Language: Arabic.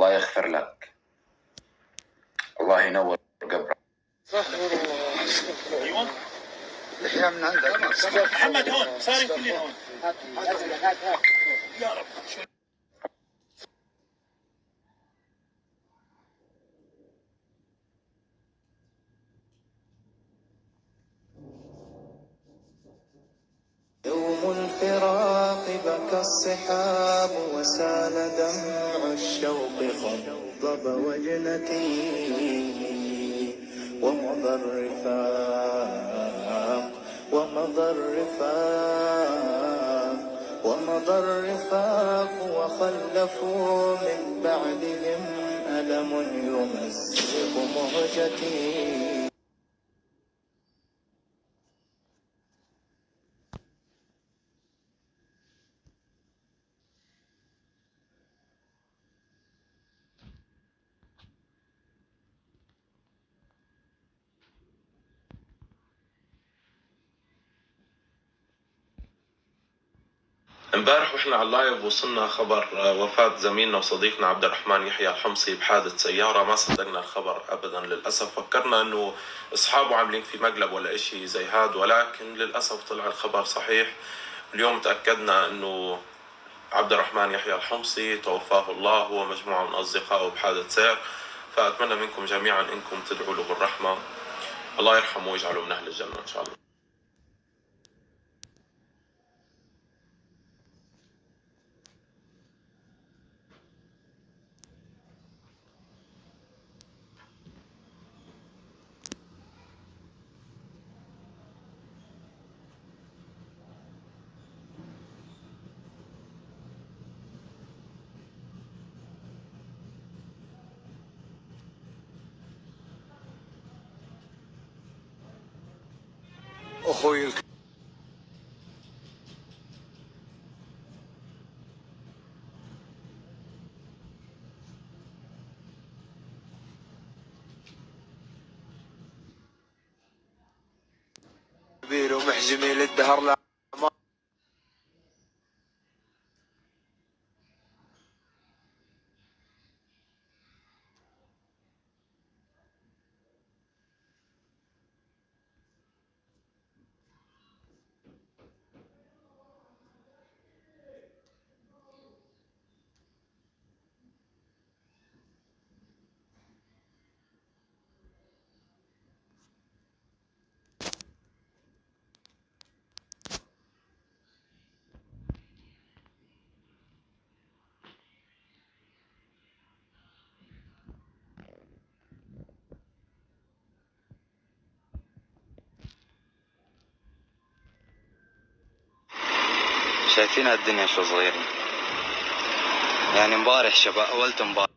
الله يغفر لك، الله ينور قبرك. ايوه لحية من عندك محمد هون صار كلنا هون يا رب. يوم الفراق بكى الصحاب وسال دمع الشوق خضب وجنتي ومضى الرفاق وخلفوا من بعدهم ألم يمزق مهجتي. امبارح واحنا على اللايف وصلنا خبر وفاة زميلنا وصديقنا عبد الرحمن يحيى الحمصي بحادث سيارة. ما صدقنا الخبر ابدا للاسف، فكرنا انه اصحابه عاملين في مقلب ولا اشي زي هاد، ولكن للاسف طلع الخبر صحيح. اليوم تأكدنا انه عبد الرحمن يحيى الحمصي توفاه الله هو مجموعة من اصدقائه بحادث سير. فاتمنى منكم جميعا انكم تدعوا له بالرحمة، الله يرحمه ويجعله من اهل الجنة ان شاء الله. اخوي الكبير ومحجمي للدهر لا شايفين الدنيا شو صغيرة يعني. امبارح شباب اولت امبارح